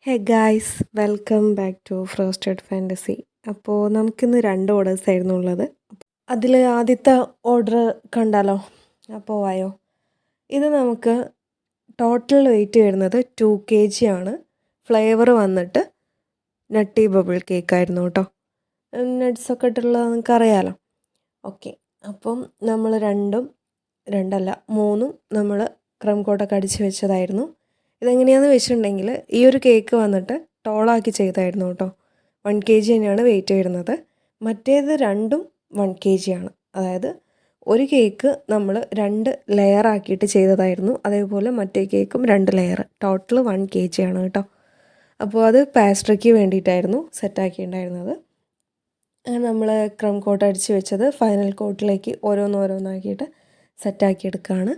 Hey guys, welcome back to Frosted Fantasy. അപ്പോൾ നമുക്കിന്ന് 2 orders ആയിരുന്നു ഉള്ളത്. അതിൽ ആദ്യത്തെ ഓർഡർ കണ്ടാലോ? അപ്പോൾ ആയോ. ഇത് നമുക്ക് ടോട്ടൽ വെയിറ്റ് വരുന്നത് 2 kg ആണ്. ഫ്ലേവർ വന്നിട്ട് നട്ടി ബബിൾ കേക്കായിരുന്നു കേട്ടോ. നട്ട്സൊക്കെ ഇട്ടുള്ളത് നിങ്ങൾക്കറിയാലോ. ഓക്കെ, അപ്പം നമ്മൾ മൂന്നും നമ്മൾ ക്രം കോട്ടൊക്കെ അടിച്ച് വെച്ചതായിരുന്നു. ഇതെങ്ങനെയാണെന്ന് വെച്ചിട്ടുണ്ടെങ്കിൽ ഈ ഒരു കേക്ക് വന്നിട്ട് ടോളാക്കി ചെയ്തായിരുന്നു കേട്ടോ. 1 kg തന്നെയാണ് വെയിറ്റ് വരുന്നത്. മറ്റേത് രണ്ടും 1 kg ആണ്. അതായത് ഒരു കേക്ക് നമ്മൾ 2 ലെയർ ആക്കിയിട്ട് ചെയ്തതായിരുന്നു. അതേപോലെ മറ്റേ കേക്കും 2 ലെയർ, ടോട്ടൽ 1 kg ആണ് കേട്ടോ. അപ്പോൾ അത് പാസ്ട്രിക്ക് വേണ്ടിയിട്ടായിരുന്നു സെറ്റാക്കിയിട്ടുണ്ടായിരുന്നത്. അങ്ങനെ നമ്മൾ ക്രം കോട്ട് അടിച്ച് വെച്ചത് ഫൈനൽ കോട്ടിലേക്ക് ഓരോന്നോരോന്നാക്കിയിട്ട് സെറ്റാക്കി എടുക്കുകയാണ്.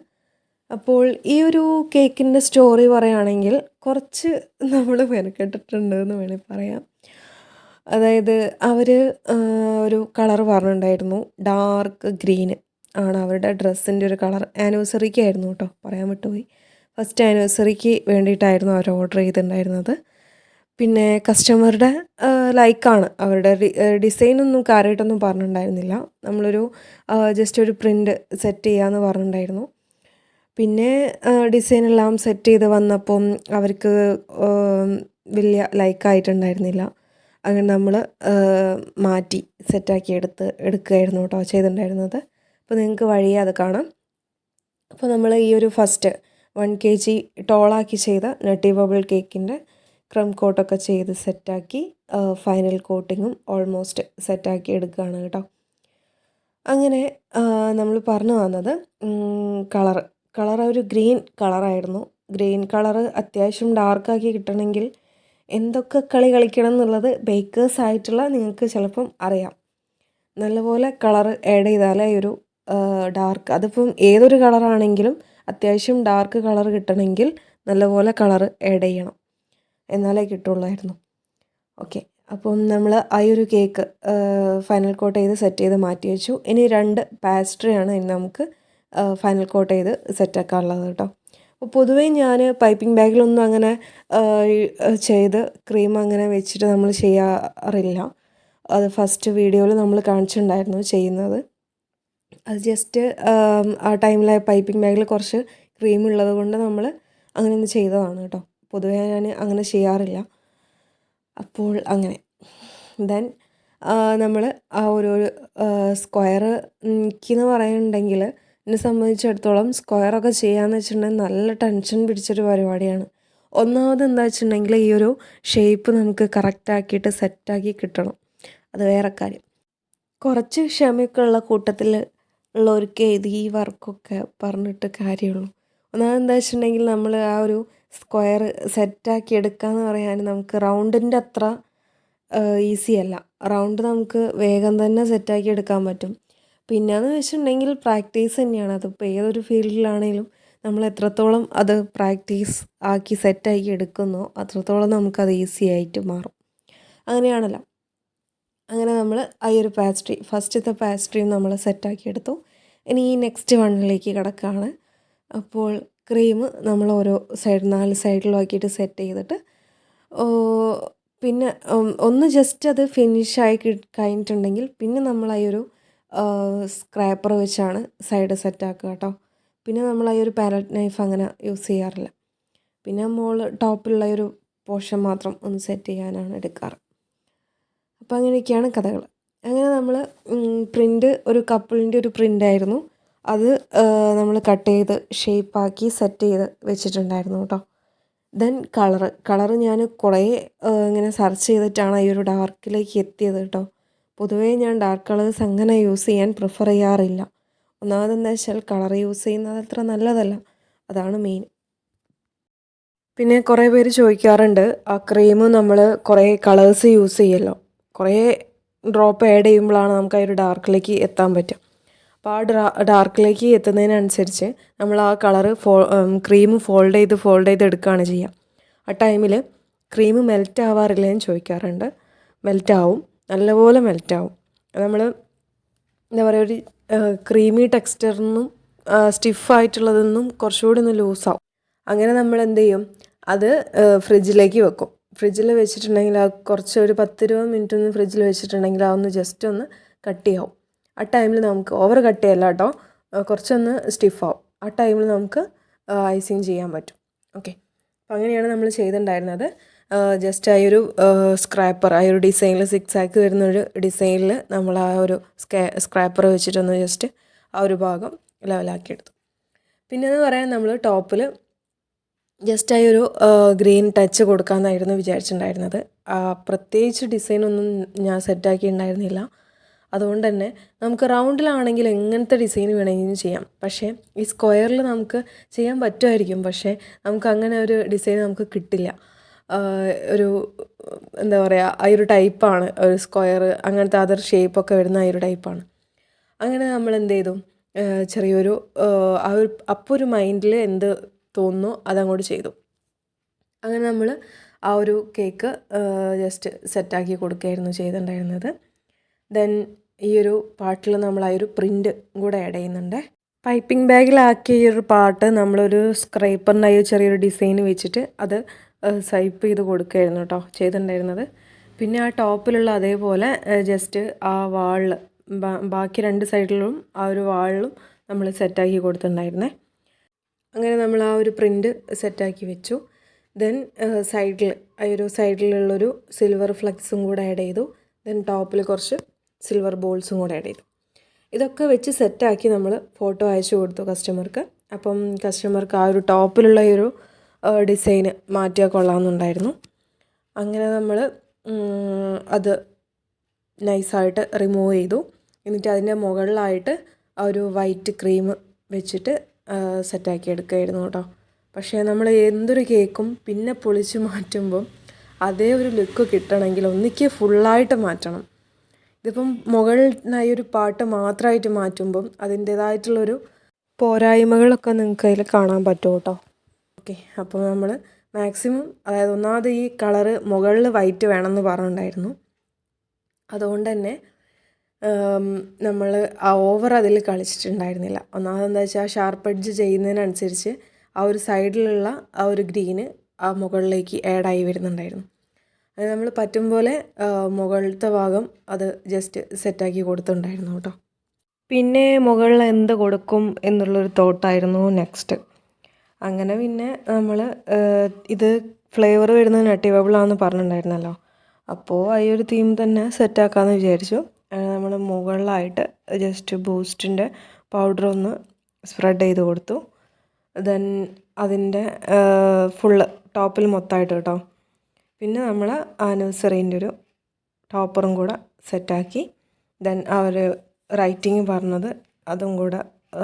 അപ്പോൾ ഈ ഒരു കേക്കിൻ്റെ സ്റ്റോറി പറയുകയാണെങ്കിൽ കുറച്ച് നമ്മൾ മെനക്കെട്ടിട്ടുണ്ട് എന്ന് വേണമെങ്കിൽ പറയാം. അതായത് അവർ ഒരു കളർ പറഞ്ഞിട്ടുണ്ടായിരുന്നു, ഡാർക്ക് ഗ്രീന് ആണ് അവരുടെ ഡ്രസ്സിൻ്റെ ഒരു കളർ. ആനിവേഴ്സറിക്കായിരുന്നു കേട്ടോ, പറയാൻ വിട്ടുപോയി. ഫസ്റ്റ് ആനിവേഴ്സറിക്ക് വേണ്ടിയിട്ടായിരുന്നു അവർ ഓർഡർ ചെയ്തിട്ടുണ്ടായിരുന്നത്. പിന്നെ കസ്റ്റമറുടെ ലൈക്കാണ്, അവരുടെ ഡിസൈനൊന്നും കാര്യമായിട്ടൊന്നും പറഞ്ഞിട്ടുണ്ടായിരുന്നില്ല. നമ്മളൊരു ജസ്റ്റ് ഒരു പ്രിൻ്റ് സെറ്റ് ചെയ്യാമെന്ന് പറഞ്ഞിട്ടുണ്ടായിരുന്നു. പിന്നെ ഡിസൈനെല്ലാം സെറ്റ് ചെയ്ത് വന്നപ്പം അവർക്ക് വലിയ ലൈക്കായിട്ടുണ്ടായിരുന്നില്ല. അങ്ങനെ നമ്മൾ മാറ്റി സെറ്റാക്കി എടുക്കുകയായിരുന്നു കേട്ടോ ചെയ്തിട്ടുണ്ടായിരുന്നത്. അപ്പോൾ നിങ്ങൾക്ക് വഴിയെ അത് കാണാം. അപ്പോൾ നമ്മൾ ഈ ഒരു ഫസ്റ്റ് 1 kg ടോളാക്കി ചെയ്ത നട്ടി ബബിൾ കേക്കിൻ്റെ ക്രം കോട്ടൊക്കെ ചെയ്ത് സെറ്റാക്കി ഫൈനൽ കോട്ടിങ്ങും ഓൾമോസ്റ്റ് സെറ്റാക്കി എടുക്കുകയാണ് കേട്ടോ. അങ്ങനെ നമ്മൾ പറഞ്ഞു വന്നത് കളർ ഒരു ഗ്രീൻ കളറായിരുന്നു. ഗ്രീൻ കളർ അത്യാവശ്യം ഡാർക്കാക്കി കിട്ടണമെങ്കിൽ എന്തൊക്കെ കളി കളിക്കണം എന്നുള്ളത് ബേക്കേഴ്സ് ആയിട്ടുള്ള നിങ്ങൾക്ക് ചിലപ്പം അറിയാം. നല്ലപോലെ കളർ ആഡ് ചെയ്താലേ ഒരു ഡാർക്ക്, അതിപ്പം ഏതൊരു കളറാണെങ്കിലും അത്യാവശ്യം ഡാർക്ക് കളർ കിട്ടണമെങ്കിൽ നല്ലപോലെ കളർ ആഡ് ചെയ്യണം, എന്നാലേ കിട്ടുള്ളായിരുന്നു. ഓക്കെ, അപ്പം നമ്മൾ ആ ഒരു കേക്ക് ഫൈനൽ കോട്ട് ചെയ്ത് സെറ്റ് ചെയ്ത് മാറ്റി വെച്ചു. ഇനി 2 പാസ്ട്രിയാണ് ഇനി നമുക്ക് ഫൈനൽ കോട്ട് ചെയ്ത് സെറ്റാക്കാനുള്ളത് കേട്ടോ. അപ്പോൾ പൊതുവേ ഞാൻ പൈപ്പിംഗ് ബാഗിലൊന്നും അങ്ങനെ ചെയ്ത് ക്രീം അങ്ങനെ വെച്ചിട്ട് നമ്മൾ ചെയ്യാറില്ല. അത് ഫസ്റ്റ് വീഡിയോയിൽ നമ്മൾ കാണിച്ചിട്ടുണ്ടായിരുന്നു ചെയ്യുന്നത്. അത് ജസ്റ്റ് ആ ടൈമിൽ പൈപ്പിംഗ് ബാഗിൽ കുറച്ച് ക്രീം ഉള്ളത് കൊണ്ട് നമ്മൾ അങ്ങനെ ഒന്ന് ചെയ്തതാണ് കേട്ടോ. പൊതുവേ ഞാൻ അങ്ങനെ ചെയ്യാറില്ല. അപ്പോൾ അങ്ങനെ ദെൻ നമ്മൾ ആ ഒരു സ്ക്വയർ എനിക്കെന്ന് പറയുന്നുണ്ടെങ്കിൽ, എന്നെ സംബന്ധിച്ചിടത്തോളം സ്ക്വയറൊക്കെ ചെയ്യാമെന്ന് വെച്ചിട്ടുണ്ടെങ്കിൽ നല്ല ടെൻഷൻ പിടിച്ചൊരു പരിപാടിയാണ്. ഒന്നാമത് എന്താ വെച്ചിട്ടുണ്ടെങ്കിൽ ഈ ഒരു ഷേപ്പ് നമുക്ക് കറക്റ്റാക്കിയിട്ട് സെറ്റാക്കി കിട്ടണം, അത് വേറെ കാര്യം. കുറച്ച് ക്ഷമയൊക്കെ ഉള്ള കൂട്ടത്തിൽ ഉള്ളവർക്ക് ഇത് ഈ വർക്കൊക്കെ പറഞ്ഞിട്ട് കാര്യമുള്ളൂ. ഒന്നാമത് എന്താ വെച്ചിട്ടുണ്ടെങ്കിൽ നമ്മൾ ആ ഒരു സ്ക്വയർ സെറ്റാക്കി എടുക്കാമെന്ന് പറയാൻ നമുക്ക് റൗണ്ടിൻ്റെ അത്ര ഈസി അല്ല. റൗണ്ട് നമുക്ക് വേഗം തന്നെ സെറ്റാക്കി എടുക്കാൻ പറ്റും. പിന്നെയെന്ന് വെച്ചിട്ടുണ്ടെങ്കിൽ പ്രാക്ടീസ് തന്നെയാണ്. അതിപ്പോൾ ഏതൊരു ഫീൽഡിലാണെങ്കിലും നമ്മൾ എത്രത്തോളം അത് പ്രാക്ടീസ് ആക്കി സെറ്റാക്കി എടുക്കുന്നോ അത്രത്തോളം നമുക്കത് ഈസി ആയിട്ട് മാറും. അങ്ങനെയാണല്ലോ. അങ്ങനെ നമ്മൾ ആ ഒരു ഫസ്റ്റത്തെ പാസ്ട്രിയും നമ്മൾ സെറ്റാക്കി എടുത്തു. ഇനി ഈ നെക്സ്റ്റ് വണ്ണിലേക്ക് കിടക്കുകയാണ്. അപ്പോൾ ക്രീം നമ്മൾ ഓരോ സൈഡ് 4 സൈഡിലും ആക്കിയിട്ട് സെറ്റ് ചെയ്തിട്ട് പിന്നെ ഒന്ന് ജസ്റ്റ് അത് ഫിനിഷായി കഴിഞ്ഞിട്ടുണ്ടെങ്കിൽ പിന്നെ നമ്മൾ ആ ഒരു സ്ക്രാപ്പർ വെച്ചാണ് സൈഡ് സെറ്റാക്കുക കേട്ടോ. പിന്നെ നമ്മൾ ആ ഒരു പാലറ്റ് നൈഫ് അങ്ങനെ യൂസ് ചെയ്യാറില്ല. പിന്നെ ടോപ്പിലുള്ള ഒരു പോർഷൻ മാത്രം ഒന്ന് സെറ്റ് ചെയ്യാനാണ് എടുക്കാറ്. അപ്പോൾ അങ്ങനെയൊക്കെയാണ് കഥകൾ. അങ്ങനെ നമ്മൾ പ്രിൻ്റ് ഒരു കപ്പിളിൻ്റെ ഒരു പ്രിൻ്റായിരുന്നു. അത് നമ്മൾ കട്ട് ചെയ്ത് ഷേപ്പാക്കി സെറ്റ് ചെയ്ത് വെച്ചിട്ടുണ്ടായിരുന്നു കേട്ടോ. ദെൻ കളറ് ഞാൻ കുറേ ഇങ്ങനെ സെർച്ച് ചെയ്തിട്ടാണ് ഈ ഒരു ഡാർക്കിലേക്ക് എത്തിയത് കേട്ടോ. പൊതുവേ ഞാൻ ഡാർക്ക് കളേഴ്സ് അങ്ങനെ യൂസ് ചെയ്യാൻ പ്രിഫർ ചെയ്യാറില്ല. ഒന്നാമത് എന്താ വെച്ചാൽ കളർ യൂസ് ചെയ്യുന്നത് അത്ര നല്ലതല്ല, അതാണ് മെയിൻ. പിന്നെ കുറേ പേര് ചോദിക്കാറുണ്ട്, ആ ക്രീം നമ്മൾ കുറേ കളേഴ്സ് യൂസ് ചെയ്യല്ലോ, കുറേ ഡ്രോപ്പ് ആഡ് ചെയ്യുമ്പോഴാണ് നമുക്ക് ആ ഒരു ഡാർക്കിലേക്ക് എത്താൻ പറ്റുക. അപ്പോൾ ആ ഡാർക്കിലേക്ക് എത്തുന്നതിനനുസരിച്ച് നമ്മൾ ആ കളറ് ക്രീം ഫോൾഡ് ചെയ്ത് എടുക്കുകയാണ് ചെയ്യുക. ആ ടൈമിൽ ക്രീം മെൽറ്റ് ആവാറില്ല എന്ന് ചോദിക്കാറുണ്ട്. മെൽറ്റാവും, നല്ലപോലെ മെൽറ്റാവും. നമ്മൾ എന്താ പറയുക, ഒരു ക്രീമി ടെക്സ്ചറിനും സ്റ്റിഫായിട്ടുള്ളതെന്നും കുറച്ചുകൂടി ഒന്ന് ലൂസാവും. അങ്ങനെ നമ്മൾ എന്ത് ചെയ്യും, അത് ഫ്രിഡ്ജിലേക്ക് വെക്കും. ഫ്രിഡ്ജിൽ വെച്ചിട്ടുണ്ടെങ്കിൽ ആ കുറച്ച് ഒരു 10-20 മിനിറ്റ് ഒന്ന് ഫ്രിഡ്ജിൽ വെച്ചിട്ടുണ്ടെങ്കിൽ ആ ഒന്ന് ജസ്റ്റ് ഒന്ന് കട്ടിയാവും. ആ ടൈമിൽ നമുക്ക് ഓവർ കട്ടിയല്ല കേട്ടോ, കുറച്ചൊന്ന് സ്റ്റിഫാവും. ആ ടൈമിൽ നമുക്ക് ഐസിങ് ചെയ്യാൻ പറ്റും. ഓക്കെ, അപ്പോൾ അങ്ങനെയാണ് നമ്മൾ ചെയ്തിട്ടുണ്ടായിരുന്നത്. ജസ്റ്റ് ആ ഒരു സ്ക്രാപ്പർ, ആ ഒരു ഡിസൈനിൽ 6 ആക്ക് വരുന്നൊരു ഡിസൈനിൽ നമ്മൾ ആ ഒരു സ്ക്രാപ്പർ വെച്ചിട്ടൊന്ന് ജസ്റ്റ് ആ ഒരു ഭാഗം ലെവലാക്കിയെടുത്തു. പിന്നെയെന്ന് പറയാൻ നമ്മൾ ടോപ്പിൽ ജസ്റ്റ് ആ ഒരു ഗ്രീൻ ടച്ച് കൊടുക്കാമെന്നായിരുന്നു വിചാരിച്ചിട്ടുണ്ടായിരുന്നത്. പ്രത്യേകിച്ച് ഡിസൈനൊന്നും ഞാൻ സെറ്റാക്കിയിട്ടുണ്ടായിരുന്നില്ല. അതുകൊണ്ട് തന്നെ നമുക്ക് റൗണ്ടിലാണെങ്കിൽ എങ്ങനത്തെ ഡിസൈൻ വേണമെങ്കിലും ചെയ്യാം. പക്ഷേ ഈ സ്ക്വയറിൽ നമുക്ക് ചെയ്യാൻ പറ്റുമായിരിക്കും, പക്ഷേ നമുക്ക് അങ്ങനെ ഒരു ഡിസൈൻ നമുക്ക് കിട്ടില്ല. ഒരു എന്താ പറയുക, ആ ഒരു ടൈപ്പാണ് ഒരു സ്ക്വയർ, അങ്ങനത്തെ അതർ ഷേപ്പൊക്കെ വരുന്ന ആ ഒരു ടൈപ്പാണ്. അങ്ങനെ നമ്മൾ എന്ത് ചെയ്തു, ചെറിയൊരു ആ ഒരു അപ്പോൾ ഒരു മൈൻഡിൽ എന്ത് തോന്നുന്നു അതങ്ങോട്ട് ചെയ്തു. അങ്ങനെ നമ്മൾ ആ ഒരു കേക്ക് ജസ്റ്റ് സെറ്റാക്കി കൊടുക്കുകയായിരുന്നു ചെയ്തിട്ടുണ്ടായിരുന്നത്. ദെൻ ഈ ഒരു പാർട്ടിൽ നമ്മൾ ആ ഒരു പ്രിൻ്റ് കൂടെ ആഡ് ചെയ്യുന്നുണ്ട്. പൈപ്പിംഗ് ബാഗിലാക്കിയ ഈ ഒരു പാർട്ട് നമ്മളൊരു സ്ക്രൈപ്പറിൻ്റെ ആ ചെറിയൊരു ഡിസൈൻ വെച്ചിട്ട് അത് സ്വൈപ്പ് ചെയ്ത് കൊടുക്കുകയായിരുന്നു കേട്ടോ ചെയ്തിട്ടുണ്ടായിരുന്നത്. പിന്നെ ആ ടോപ്പിലുള്ള അതേപോലെ ജസ്റ്റ് ആ വാളിൽ ബാക്കി 2 സൈഡിലും ആ ഒരു വാളിലും നമ്മൾ സെറ്റാക്കി കൊടുത്തിട്ടുണ്ടായിരുന്നേ. അങ്ങനെ നമ്മൾ ആ ഒരു പ്രിൻ്റ് സെറ്റാക്കി വെച്ചു. ദെൻ സൈഡിൽ ആ ഒരു സൈഡിലുള്ളൊരു സിൽവർ ഫ്ലക്സും കൂടെ ആഡ് ചെയ്തു. ദെൻ ടോപ്പിൽ കുറച്ച് സിൽവർ ബോൾസും കൂടെ ആഡ് ചെയ്തു. ഇതൊക്കെ വെച്ച് സെറ്റാക്കി നമ്മൾ ഫോട്ടോ അയച്ചു കൊടുത്തു കസ്റ്റമർക്ക്. അപ്പം കസ്റ്റമർക്ക് ആ ഒരു ടോപ്പിലുള്ള ഈ ഒരു ഡിസൈന് മാറ്റിയാൽ കൊള്ളാമെന്നുണ്ടായിരുന്നു. അങ്ങനെ നമ്മൾ അത് നൈസായിട്ട് റിമൂവ് ചെയ്തു. എന്നിട്ട് അതിൻ്റെ മുകളിലായിട്ട് ആ ഒരു വൈറ്റ് ക്രീം വെച്ചിട്ട് സെറ്റാക്കി എടുക്കുകയായിരുന്നു കേട്ടോ. പക്ഷേ നമ്മൾ എന്തൊരു കേക്കും പിന്നെ പൊളിച്ച് മാറ്റുമ്പം അതേ ഒരു ലുക്ക് കിട്ടണമെങ്കിൽ ഒന്നിക്ക് ഫുള്ളായിട്ട് മാറ്റണം. ഇതിപ്പം മുകളിലായി ഒരു പാട്ട് മാത്രമായിട്ട് മാറ്റുമ്പം അതിൻ്റേതായിട്ടുള്ളൊരു പോരായ്മകളൊക്കെ നിങ്ങൾക്ക് അതിൽ കാണാൻ പറ്റും കേട്ടോ. ഓക്കെ, അപ്പോൾ നമ്മൾ മാക്സിമം, അതായത് ഒന്നാമത് ഈ കളറ് മുകളിൽ വൈറ്റ് വേണമെന്ന് പറഞ്ഞിട്ടുണ്ടായിരുന്നു. അതുകൊണ്ട് തന്നെ നമ്മൾ ആ ഓവർ അതിൽ കളിച്ചിട്ടുണ്ടായിരുന്നില്ല. ഒന്നാമത് എന്താ വെച്ചാൽ ഷാർപ്പ് എഡ്ജ് ചെയ്യുന്നതിനനുസരിച്ച് ആ ഒരു സൈഡിലുള്ള ആ ഒരു ഗ്രീന് ആ മുകളിലേക്ക് ആഡായി വരുന്നുണ്ടായിരുന്നു. അത് നമ്മൾ പറ്റും പോലെ മുകളിലത്തെ ഭാഗം അത് ജസ്റ്റ് സെറ്റാക്കി കൊടുത്തിട്ടുണ്ടായിരുന്നു കേട്ടോ. പിന്നെ മുകളിൽ എന്ത് കൊടുക്കും എന്നുള്ളൊരു തോട്ടായിരുന്നു നെക്സ്റ്റ്. അങ്ങനെ പിന്നെ നമ്മൾ ഇത് ഫ്ലേവർ വരുന്നത് നട്ടി ബബിളാണെന്ന് പറഞ്ഞിട്ടുണ്ടായിരുന്നല്ലോ. അപ്പോൾ ഈ ഒരു തീം തന്നെ സെറ്റാക്കാമെന്ന് വിചാരിച്ചു. നമ്മൾ മുകളിലായിട്ട് ജസ്റ്റ് ബൂസ്റ്റിൻ്റെ പൗഡർ ഒന്ന് സ്പ്രെഡ് ചെയ്ത് കൊടുത്തു. ദെൻ അതിൻ്റെ ഫുള്ള് ടോപ്പിൽ മൊത്തമായിട്ട് കേട്ടോ. പിന്നെ നമ്മൾ ആനിവേഴ്സറീൻ്റെ ഒരു ടോപ്പറും കൂടെ സെറ്റാക്കി. ദെൻ അവർ റൈറ്റിംഗ് പറഞ്ഞത് അതും കൂടെ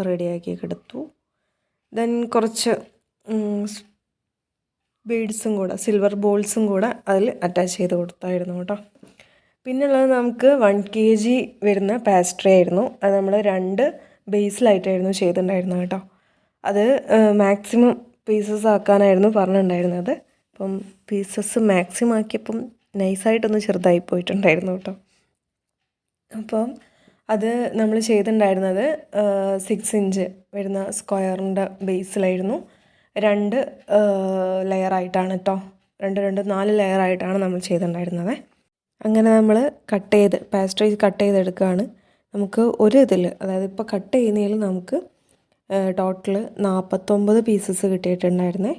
റെഡിയാക്കി എടുത്തു. ദെൻ കുറച്ച് ബീഡ്സും കൂടെ, സിൽവർ ബോൾസും കൂടെ അതിൽ അറ്റാച്ച് ചെയ്ത് കൊടുത്തായിരുന്നു കേട്ടോ. പിന്നുള്ളത് നമുക്ക് 1 kg വരുന്ന പാസ്ട്രി ആയിരുന്നു. അത് നമ്മൾ 2 ബേസിലായിട്ടായിരുന്നു ചെയ്തിട്ടുണ്ടായിരുന്നത് കേട്ടോ. അത് മാക്സിമം പീസസ് ആക്കാനായിരുന്നു പറഞ്ഞിട്ടുണ്ടായിരുന്നത്. അപ്പം പീസസ് മാക്സിമം ആക്കിയപ്പം നൈസായിട്ടൊന്ന് ചെറുതായി പോയിട്ടുണ്ടായിരുന്നു കേട്ടോ. അപ്പം അത് നമ്മൾ ചെയ്തിട്ടുണ്ടായിരുന്നത് 6 ഇഞ്ച് വരുന്ന സ്ക്വയറിൻ്റെ ബേസിലായിരുന്നു. 2 ലെയറായിട്ടാണ് കേട്ടോ, 4 ലെയറായിട്ടാണ് നമ്മൾ ചെയ്തിട്ടുണ്ടായിരുന്നത്. അങ്ങനെ നമ്മൾ പാസ്ട്രി കട്ട് ചെയ്തെടുക്കുകയാണ്. നമുക്ക് ഒരു ഇതിൽ, അതായത് ഇപ്പോൾ കട്ട് ചെയ്യുന്നതിൽ നമുക്ക് ടോട്ടൽ 49 പീസസ് കിട്ടിയിട്ടുണ്ടായിരുന്നേ.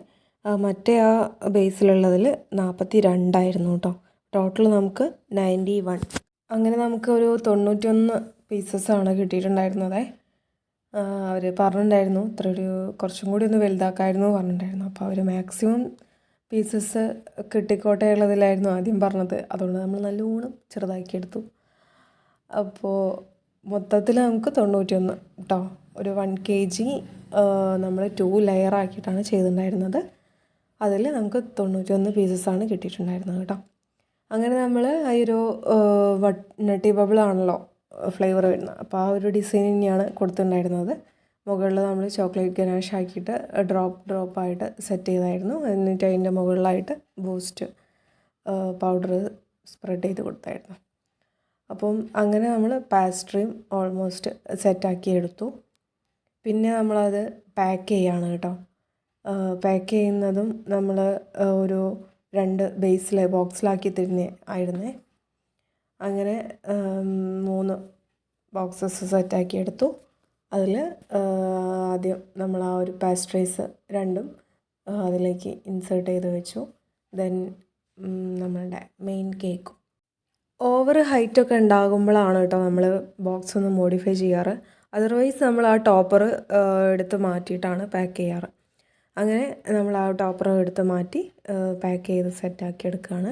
മറ്റേ ആ ബേസിലുള്ളതിൽ 42 കേട്ടോ. ടോട്ടൽ നമുക്ക് 91. അങ്ങനെ നമുക്ക് ഒരു 91 പീസസ്സാണ് കിട്ടിയിട്ടുണ്ടായിരുന്നത്. അവർ പറഞ്ഞിട്ടുണ്ടായിരുന്നു കുറച്ചും കൂടി ഒന്ന് വലുതാക്കായിരുന്നു പറഞ്ഞിട്ടുണ്ടായിരുന്നു. അപ്പോൾ അവർ മാക്സിമം പീസസ് കിട്ടിക്കോട്ടെ ഉള്ളതിലായിരുന്നു ആദ്യം പറഞ്ഞത്. അതുകൊണ്ട് നമ്മൾ നല്ലോണം ചെറുതാക്കിയെടുത്തു. അപ്പോൾ മൊത്തത്തിൽ നമുക്ക് 91 കേട്ടോ. ഒരു 1 kg നമ്മൾ 2 ലെയറാക്കിയിട്ടാണ് ചെയ്തിട്ടുണ്ടായിരുന്നത്. അതിൽ നമുക്ക് 91 പീസസ്സാണ് കിട്ടിയിട്ടുണ്ടായിരുന്നത് കേട്ടോ. അങ്ങനെ നമ്മൾ ആ ഒരു നട്ടി ബബിളാണല്ലോ ഫ്ലേവർ വരുന്നത്. അപ്പോൾ ആ ഒരു ഡിസൈൻ തന്നെയാണ് കൊടുത്തിട്ടുണ്ടായിരുന്നത്. മുകളിൽ നമ്മൾ ചോക്ലേറ്റ് ഗനാഷ് ആക്കിയിട്ട് ഡ്രോപ്പായിട്ട് സെറ്റ് ചെയ്തായിരുന്നു. എന്നിട്ട് അതിൻ്റെ മുകളിലായിട്ട് ബൂസ്റ്റ് പൗഡർ സ്പ്രെഡ് ചെയ്ത് കൊടുത്തായിരുന്നു. അപ്പം അങ്ങനെ നമ്മൾ പാസ്ട്രിയും ഓൾമോസ്റ്റ് സെറ്റാക്കി എടുത്തു. പിന്നെ നമ്മളത് പാക്ക് ചെയ്യാണ് കേട്ടോ. പാക്ക് ചെയ്യുന്നതും നമ്മൾ ഒരു 2 ബോക്സിലാക്കി തരുന്ന ആയിരുന്നേ. അങ്ങനെ 3 ബോക്സസ് സെറ്റാക്കി എടുത്തു. അതിൽ ആദ്യം നമ്മൾ ആ ഒരു പാസ്ട്രൈസ് രണ്ടും അതിലേക്ക് ഇൻസേർട്ട് ചെയ്ത് വെച്ചു. ദെൻ നമ്മളുടെ മെയിൻ കേക്കും. ഓവർ ഹൈറ്റൊക്കെ ഉണ്ടാകുമ്പോഴാണ് കേട്ടോ നമ്മൾ ബോക്സ് ഒന്ന് മോഡിഫൈ ചെയ്യാറ്. അതർവൈസ് നമ്മൾ ആ ടോപ്പർ എടുത്ത് മാറ്റിയിട്ടാണ് പാക്ക് ചെയ്യാറ്. അങ്ങനെ നമ്മൾ ആ ടോപ്പർ എടുത്ത് മാറ്റി പാക്ക് ചെയ്ത് സെറ്റാക്കി എടുക്കുകയാണ്.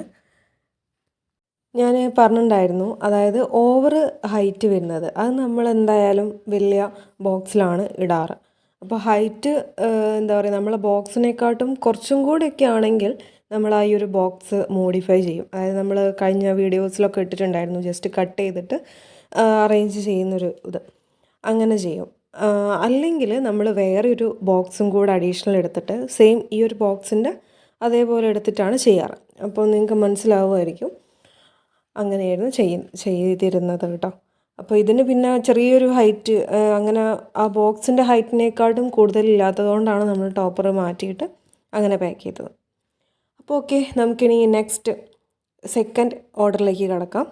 ഞാൻ പറഞ്ഞിട്ടുണ്ടായിരുന്നു, അതായത് ഓവർ ഹൈറ്റ് വരുന്നത് അത് നമ്മൾ എന്തായാലും വലിയ ബോക്സിലാണ് ഇടാറ്. അപ്പോൾ ഹൈറ്റ് എന്താ പറയുക, നമ്മളെ ബോക്സിനെക്കാട്ടും കുറച്ചും കൂടെയൊക്കെ ആണെങ്കിൽ നമ്മൾ ആ ഈ ഒരു ബോക്സ് മോഡിഫൈ ചെയ്യും. അതായത് നമ്മൾ കഴിഞ്ഞ വീഡിയോസിലൊക്കെ ഇട്ടിട്ടുണ്ടായിരുന്നു, ജസ്റ്റ് കട്ട് ചെയ്തിട്ട് അറേഞ്ച് ചെയ്യുന്നൊരു ഇത്, അങ്ങനെ ചെയ്യും. അല്ലെങ്കിൽ നമ്മൾ വേറെ ഒരു ബോക്സും കൂടെ അഡീഷണൽ എടുത്തിട്ട് സെയിം ഈ ഒരു ബോക്സിൻ്റെ അതേപോലെ എടുത്തിട്ടാണ് ചെയ്യാറ്. അപ്പോൾ നിങ്ങൾക്ക് മനസ്സിലാവുമായിരിക്കും. അങ്ങനെയായിരുന്നു ചെയ്തിരുന്നത് കേട്ടോ. അപ്പോൾ ഇതിന് പിന്നെ ചെറിയൊരു ഹൈറ്റ്, അങ്ങനെ ആ ബോക്സിൻ്റെ ഹൈറ്റിനേക്കാളും കൂടുതലില്ലാത്തതുകൊണ്ടാണ് നമ്മൾ ടോപ്പർ മാറ്റിയിട്ട് അങ്ങനെ പാക്ക് ചെയ്തത്. അപ്പോൾ ഓക്കെ, നമുക്കിനി നെക്സ്റ്റ് സെക്കൻഡ് ഓർഡറിലേക്ക് കിടക്കാം.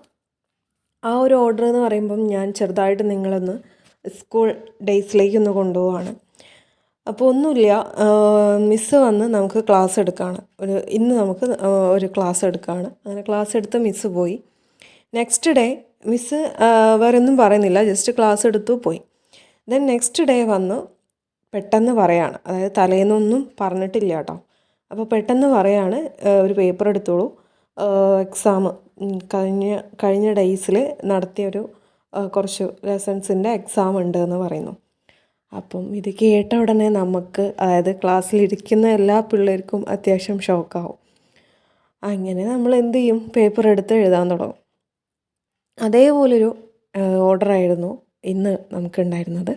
ആ ഒരു ഓർഡർ എന്ന് പറയുമ്പം ഞാൻ ചെറുതായിട്ട് നിങ്ങളൊന്ന് സ്കൂൾ ഡേയ്സിലേക്കൊന്ന് കൊണ്ടുപോവാണ്. അപ്പോൾ ഒന്നുമില്ല, മിസ്സ് വന്ന് നമുക്ക് ക്ലാസ് എടുക്കുകയാണ്. ഇന്ന് നമുക്ക് ഒരു ക്ലാസ് എടുക്കുകയാണ്. അങ്ങനെ ക്ലാസ് എടുത്ത് മിസ്സ് പോയി. നെക്സ്റ്റ് ഡേ മിസ്സ് വേറെ ഒന്നും പറയുന്നില്ല, ജസ്റ്റ് ക്ലാസ് എടുത്തു പോയി. ദെൻ നെക്സ്റ്റ് ഡേ വന്ന് പെട്ടെന്ന് പറയാണ്, അതായത് തലേന്നൊന്നും പറഞ്ഞിട്ടില്ല കേട്ടോ. അപ്പോൾ പെട്ടെന്ന് പറയാണ്, ഒരു പേപ്പർ എടുത്തോളൂ, എക്സാം കഴിഞ്ഞ ഡേയ്സിൽ നടത്തിയൊരു കുറച്ച് ലെസൺസിൻ്റെ എക്സാം ഉണ്ട് എന്ന് പറയുന്നു. അപ്പം ഇത് കേട്ട ഉടനെ നമുക്ക്, അതായത് ക്ലാസ്സിലിരിക്കുന്ന എല്ലാ പിള്ളേർക്കും അത്യാവശ്യം ഷോക്കാവും. അങ്ങനെ നമ്മൾ എന്ത് ചെയ്യും, പേപ്പർ എടുത്ത് എഴുതാൻ തുടങ്ങും. അതേപോലൊരു ഓർഡറായിരുന്നു ഇന്ന് നമുക്കുണ്ടായിരുന്നത്.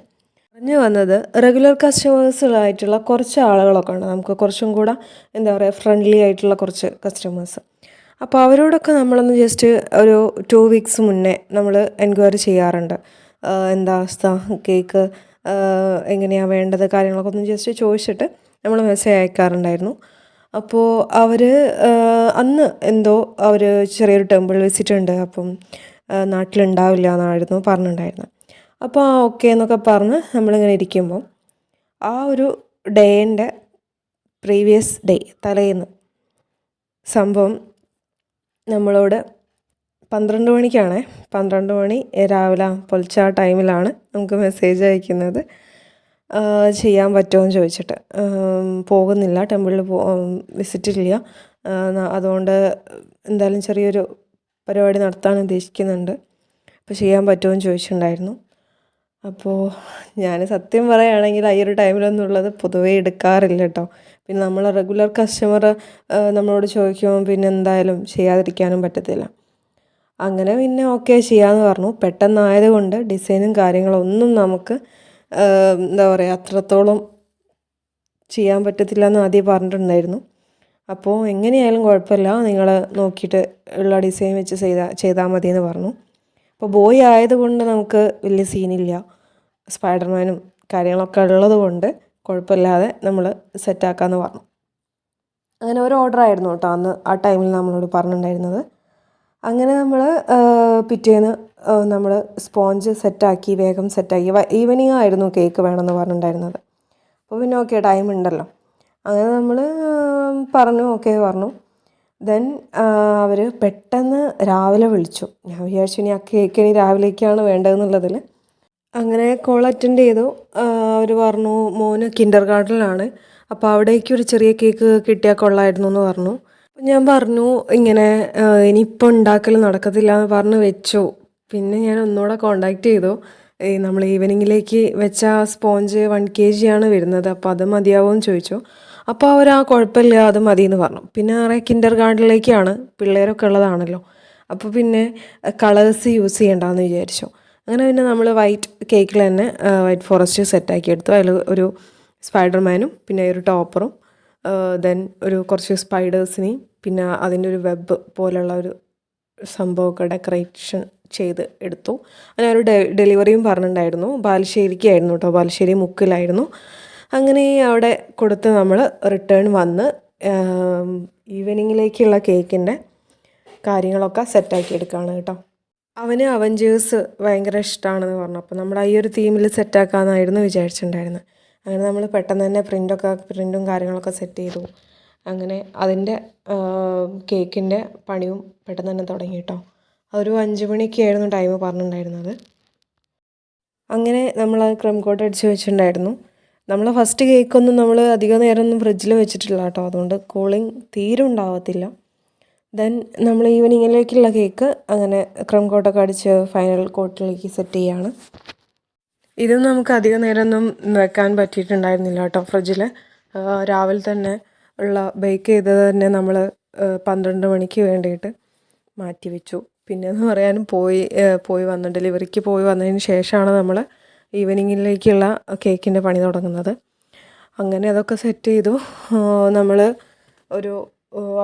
പറഞ്ഞു വന്നത്, റെഗുലർ കസ്റ്റമേഴ്സുകളായിട്ടുള്ള കുറച്ച് ആളുകളൊക്കെ ഉണ്ട്, നമുക്ക് കുറച്ചും കൂടെ എന്താ പറയുക ഫ്രണ്ട്ലി ആയിട്ടുള്ള കുറച്ച് കസ്റ്റമേഴ്സ്. അപ്പോൾ അവരോടൊക്കെ നമ്മളൊന്ന് ജസ്റ്റ് ഒരു 2 വീക്സ് മുന്നേ നമ്മൾ എൻക്വയറി ചെയ്യാറുണ്ട്. എന്താ അവസ്ഥ, കേക്ക് എങ്ങനെയാണ് വേണ്ടത്, കാര്യങ്ങളൊക്കെ ഒന്ന് ജസ്റ്റ് ചോദിച്ചിട്ട് നമ്മൾ മെസ്സേജ് അയക്കാറുണ്ടായിരുന്നു. അപ്പോൾ അവർ അന്ന് എന്തോ അവർ ചെറിയൊരു ടെമ്പിൾ വിസിറ്റ് ഉണ്ട്, അപ്പം നാട്ടിലുണ്ടാവില്ല എന്നായിരുന്നു പറഞ്ഞിട്ടുണ്ടായിരുന്നത്. അപ്പോൾ ഓക്കെ എന്നൊക്കെ പറഞ്ഞ് നമ്മളിങ്ങനെ ഇരിക്കുമ്പം ആ ഒരു ഡേൻ്റെ പ്രീവിയസ് ഡേ തലേന്ന് സംഭവം നമ്മളോട് 12 മണിക്കാണ്, 12 മണി രാവിലെ പൊലിച്ച ആ ടൈമിലാണ് നമുക്ക് മെസ്സേജ് അയക്കുന്നത്, ചെയ്യാൻ പറ്റുമോ എന്ന് ചോദിച്ചിട്ട്. പോകുന്നില്ല, ടെമ്പിളിൽ വിസിറ്റില്ല, അതുകൊണ്ട് എന്തായാലും ചെറിയൊരു പരിപാടി നടത്താൻ ഉദ്ദേശിക്കുന്നുണ്ട്, അപ്പോൾ ചെയ്യാൻ പറ്റുമോ എന്ന് ചോദിച്ചിട്ടുണ്ടായിരുന്നു. അപ്പോൾ ഞാൻ സത്യം പറയുകയാണെങ്കിൽ ഈ ഒരു ടൈമിലൊന്നുള്ളത് പൊതുവേ എടുക്കാറില്ല കേട്ടോ. പിന്നെ നമ്മൾ റെഗുലർ കസ്റ്റമർ നമ്മളോട് ചോദിക്കുമ്പോൾ പിന്നെ എന്തായാലും ചെയ്യാതിരിക്കാനും പറ്റത്തില്ല. അങ്ങനെ പിന്നെ ഓക്കെ ചെയ്യാമെന്ന് പറഞ്ഞു. പെട്ടെന്നായതുകൊണ്ട് ഡിസൈനും കാര്യങ്ങളൊന്നും നമുക്ക് എന്താ പറയുക അത്രത്തോളം ചെയ്യാൻ പറ്റത്തില്ല എന്ന് ആദ്യം പറഞ്ഞിട്ടുണ്ടായിരുന്നു. അപ്പോൾ എങ്ങനെയായാലും കുഴപ്പമില്ല, നിങ്ങൾ നോക്കിയിട്ട് ഉള്ള ഡിസൈൻ വെച്ച് ചെയ്താൽ മതി എന്ന് പറഞ്ഞു. അപ്പോൾ ബോയ് ആയതുകൊണ്ട് നമുക്ക് വലിയ സീനില്ല, സ്പൈഡർമാനും കാര്യങ്ങളൊക്കെ ഉള്ളത് കൊണ്ട് കുഴപ്പമില്ലാതെ നമ്മൾ സെറ്റാക്കാമെന്ന് പറഞ്ഞു. അങ്ങനെ ഒരു ഓർഡർ ആയിരുന്നു കേട്ടോ അന്ന് ആ ടൈമിൽ നമ്മളോട് പറഞ്ഞിട്ടുണ്ടായിരുന്നത്. അങ്ങനെ നമ്മൾ പിറ്റേന്ന് നമ്മൾ സ്പോഞ്ച് സെറ്റാക്കി, വേഗം സെറ്റാക്കി. ഈവനിങ് ആയിരുന്നു കേക്ക് വേണമെന്ന് പറഞ്ഞിട്ടുണ്ടായിരുന്നത്. അപ്പോൾ പിന്നെ ഓക്കെ, ടൈം ഉണ്ടല്ലോ. അങ്ങനെ നമ്മൾ പറഞ്ഞു, ഓക്കെ പറഞ്ഞു. ദെൻ അവർ പെട്ടെന്ന് രാവിലെ വിളിച്ചു. ഞാൻ വിചാരിച്ചു ഇനി ആ കേക്ക് ഇനി രാവിലേക്കാണ് വേണ്ടതെന്നുള്ളതിൽ. അങ്ങനെ കോൾ അറ്റൻഡ് ചെയ്തു. അവർ പറഞ്ഞു മോന് കിൻഡർ ഗാർഡനിലാണ്, അപ്പോൾ അവിടേക്ക് ഒരു ചെറിയ കേക്ക് കിട്ടിയാൽ കൊള്ളായിരുന്നു എന്ന് പറഞ്ഞു. ഞാൻ പറഞ്ഞു ഇങ്ങനെ ഇനിയിപ്പോൾ ഉണ്ടാക്കൽ നടക്കത്തില്ല എന്ന് പറഞ്ഞ് വെച്ചു. പിന്നെ ഞാൻ ഒന്നുകൂടെ കോണ്ടാക്ട് ചെയ്തു. നമ്മൾ ഈവനിങ്ങിലേക്ക് വെച്ച സ്പോഞ്ച് 1 kg ആണ് വരുന്നത്, അപ്പോൾ അത് മതിയാവുമോ എന്ന് ചോദിച്ചു. അപ്പോൾ അവർ ആ കുഴപ്പമില്ല അത് മതി എന്ന് പറഞ്ഞു. പിന്നെ കിൻഡർ ഗാർഡനിലേക്കാണ്, പിള്ളേരൊക്കെ ഉള്ളതാണല്ലോ, അപ്പോൾ പിന്നെ കളേഴ്സ് യൂസ് ചെയ്യണ്ടെന്ന് വിചാരിച്ചു. അങ്ങനെ പിന്നെ നമ്മൾ വൈറ്റ് കേക്കിൽ തന്നെ വൈറ്റ് ഫോറസ്റ്റ് സെറ്റാക്കി എടുത്തു. അതിൽ ഒരു സ്പൈഡർമാനും പിന്നെ ഒരു ടോപ്പറും, ദെൻ ഒരു കുറച്ച് സ്പൈഡേഴ്സിനെയും പിന്നെ അതിൻ്റെ ഒരു വെബ് പോലുള്ള ഒരു സംഭവമൊക്കെ ഡെക്കറേഷൻ ചെയ്ത് എടുത്തു. അങ്ങനെ ഒരു ഡെലിവറിയും പറഞ്ഞിട്ടുണ്ടായിരുന്നു. ബാലുശ്ശേരിക്കായിരുന്നു കേട്ടോ, ബാലുശ്ശേരി മുക്കിലായിരുന്നു. അങ്ങനെ അവിടെ കൊടുത്ത് നമ്മൾ റിട്ടേൺ വന്ന് ഈവനിങ്ങിലേക്കുള്ള കേക്കിൻ്റെ കാര്യങ്ങളൊക്കെ സെറ്റാക്കി എടുക്കുകയാണ് കേട്ടോ. അവന് അവഞ്ചേഴ്സ് ഭയങ്കര ഇഷ്ടമാണെന്ന് പറഞ്ഞു. അപ്പോൾ നമ്മൾ ഈ ഒരു തീമിൽ സെറ്റാക്കാമെന്നായിരുന്നു വിചാരിച്ചിട്ടുണ്ടായിരുന്നത്. അങ്ങനെ നമ്മൾ പെട്ടെന്ന് തന്നെ പ്രിൻറ്റും കാര്യങ്ങളൊക്കെ സെറ്റ് ചെയ്തു. അങ്ങനെ അതിൻ്റെ കേക്കിൻ്റെ പണിയും പെട്ടെന്ന് തന്നെ തുടങ്ങി കേട്ടോ. ഒരു 5 മണിക്കായിരുന്നു ടൈം പറഞ്ഞിട്ടുണ്ടായിരുന്നത്. അങ്ങനെ നമ്മൾ ക്രം കോട്ട് അടിച്ച് വെച്ചിട്ടുണ്ടായിരുന്നു. നമ്മൾ ഫസ്റ്റ് കേക്കൊന്നും നമ്മൾ അധികം നേരമൊന്നും ഫ്രിഡ്ജിൽ വെച്ചിട്ടില്ല കേട്ടോ, അതുകൊണ്ട് കൂളിംഗ് തീരെ ഉണ്ടാവത്തില്ല. ദെൻ നമ്മൾ ഈവനിങ്ങിലേക്കുള്ള കേക്ക് അങ്ങനെ ക്രം കോട്ടൊക്കെ അടിച്ച് ഫൈനൽ കോട്ടിലേക്ക് സെറ്റ് ചെയ്യാണ്. ഇതും നമുക്ക് അധികം നേരമൊന്നും വെക്കാൻ പറ്റിയിട്ടുണ്ടായിരുന്നില്ല കേട്ടോ ഫ്രിഡ്ജിൽ. രാവിലെ തന്നെ ഉള്ള ബേക്ക് ചെയ്തത് തന്നെ നമ്മൾ 12 മണിക്ക് വേണ്ടിയിട്ട് മാറ്റി വെച്ചു. പിന്നെയെന്ന് പറയാനും പോയി വന്ന് ഡെലിവറിക്ക് പോയി വന്നതിന് ശേഷമാണ് നമ്മൾ ഈവനിങ്ങിലേക്കുള്ള കേക്കിൻ്റെ പണി തുടങ്ങുന്നത്. അങ്ങനെ അതൊക്കെ സെറ്റ് ചെയ്തു. നമ്മൾ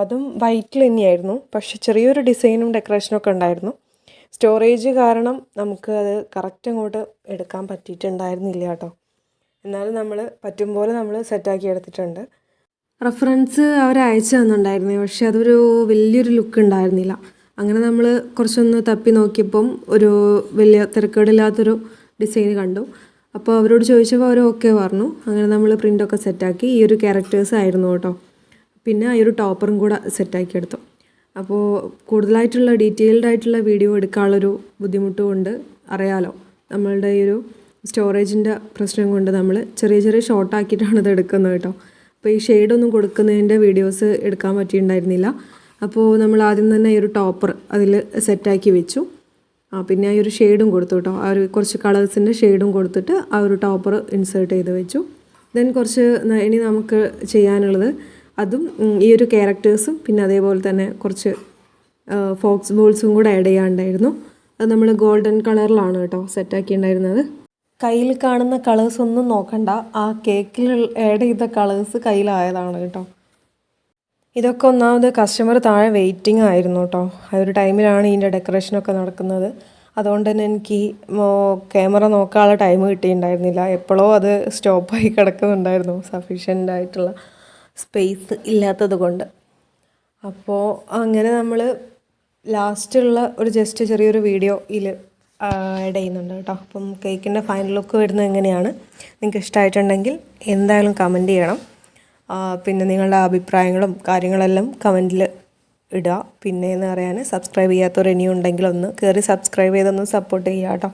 അതും വൈറ്റിൽ തന്നെയായിരുന്നു, പക്ഷെ ചെറിയൊരു ഡിസൈനും ഡെക്കറേഷനും ഒക്കെ ഉണ്ടായിരുന്നു. സ്റ്റോറേജ് കാരണം നമുക്ക് അത് കറക്റ്റ് അങ്ങോട്ട് എടുക്കാൻ പറ്റിയിട്ടുണ്ടായിരുന്നില്ല കേട്ടോ. എന്നാലും നമ്മൾ പറ്റും പോലെ നമ്മൾ സെറ്റാക്കി എടുത്തിട്ടുണ്ട്. റെഫറൻസ് അവർ അയച്ചു തന്നിട്ടുണ്ടായിരുന്നു, പക്ഷെ അതൊരു വലിയൊരു ലുക്ക് ഉണ്ടായിരുന്നില്ല. അങ്ങനെ നമ്മൾ കുറച്ചൊന്ന് തപ്പി നോക്കിയപ്പം ഒരു വലിയ തിരക്കേടില്ലാത്തൊരു ഡിസൈൻ കണ്ടു. അപ്പോൾ അവരോട് ചോദിച്ചപ്പോൾ അവർ ഓക്കെ പറഞ്ഞു. അങ്ങനെ നമ്മൾ പ്രിൻ്റൊക്കെ സെറ്റാക്കി. ഈ ഒരു ക്യാരക്ടേഴ്സ് ആയിരുന്നു കേട്ടോ. പിന്നെ ഈ ഒരു ടോപ്പറും കൂടെ സെറ്റാക്കി എടുത്തു. അപ്പോൾ കൂടുതലായിട്ടുള്ള ഡീറ്റെയിൽഡ് ആയിട്ടുള്ള വീഡിയോ എടുക്കാനുള്ളൊരു ബുദ്ധിമുട്ട് കൊണ്ട് അറിയാലോ, നമ്മളുടെ ഈ ഒരു സ്റ്റോറേജിൻ്റെ പ്രശ്നം കൊണ്ട് നമ്മൾ ചെറിയ ചെറിയ ഷോർട്ടാക്കിയിട്ടാണ് ഇത് എടുക്കുന്നത് കേട്ടോ. അപ്പോൾ ഈ ഷെയ്ഡൊന്നും കൊടുക്കുന്നതിൻ്റെ വീഡിയോസ് എടുക്കാൻ പറ്റിയിട്ടുണ്ടായിരുന്നില്ല. അപ്പോൾ നമ്മൾ ആദ്യം തന്നെ ഈ ഒരു ടോപ്പർ അതിൽ സെറ്റാക്കി വെച്ചു. പിന്നെ ആ ഒരു ഷെയ്ഡും കൊടുത്തു കേട്ടോ. ആ ഒരു കുറച്ച് കളേഴ്സിൻ്റെ ഷെയ്ഡും കൊടുത്തിട്ട് ആ ഒരു ടോപ്പർ ഇൻസേർട്ട് ചെയ്ത് വെച്ചു. ദെൻ ഇനി നമുക്ക് ചെയ്യാനുള്ളത് അതും ഈ ഒരു ക്യാരക്ടേഴ്സും പിന്നെ അതേപോലെ തന്നെ കുറച്ച് ഫോക്സ് ബോൾസും കൂടെ ആഡ് ചെയ്യാനുണ്ടായിരുന്നു. അത് നമ്മൾ ഗോൾഡൻ കളറിലാണ് കേട്ടോ സെറ്റാക്കിയിട്ടുണ്ടായിരുന്നത്. കയ്യിൽ കാണുന്ന കളേഴ്സ് ഒന്നും നോക്കണ്ട, ആ കേക്കിൽ ആഡ് ചെയ്ത കളേഴ്സ് കയ്യിലായതാണ് കേട്ടോ. ഇതൊക്കെ ഒന്നാമത് കസ്റ്റമർ താഴെ വെയിറ്റിംഗ് ആയിരുന്നു കേട്ടോ. ആ ഒരു ടൈമിലാണ് ഇതിൻ്റെ ഡെക്കറേഷനൊക്കെ നടക്കുന്നത്. അതുകൊണ്ട് തന്നെ എനിക്ക് ക്യാമറ നോക്കാനുള്ള ടൈം കിട്ടിയിട്ടുണ്ടായിരുന്നില്ല. എപ്പോഴോ അത് സ്റ്റോപ്പായി കിടക്കുന്നുണ്ടായിരുന്നു, സഫീഷ്യൻ്റ് ആയിട്ടുള്ള സ്പേസ് ഇല്ലാത്തത് കൊണ്ട്. അപ്പോൾ അങ്ങനെ നമ്മൾ ലാസ്റ്റുള്ള ഒരു ജസ്റ്റ് ചെറിയൊരു വീഡിയോ ഇതിൽ ആഡ് ചെയ്യുന്നുണ്ട് കേട്ടോ. അപ്പം കേക്കിൻ്റെ ഫൈനൽ ലുക്ക് വരുന്നത് എങ്ങനെയാണ്, നിങ്ങൾക്ക് ഇഷ്ടമായിട്ടുണ്ടെങ്കിൽ എന്തായാലും കമൻറ്റ് ചെയ്യണം. പിന്നെ നിങ്ങളുടെ അഭിപ്രായങ്ങളും കാര്യങ്ങളെല്ലാം കമൻറ്റിൽ ഇടുക. പിന്നെ എന്ന് പറയാൻ സബ്സ്ക്രൈബ് ചെയ്യാത്തവർ ഇനിയും ഉണ്ടെങ്കിൽ ഒന്ന് കയറി സബ്സ്ക്രൈബ് ചെയ്തൊന്ന് സപ്പോർട്ട് ചെയ്യുക കേട്ടോ.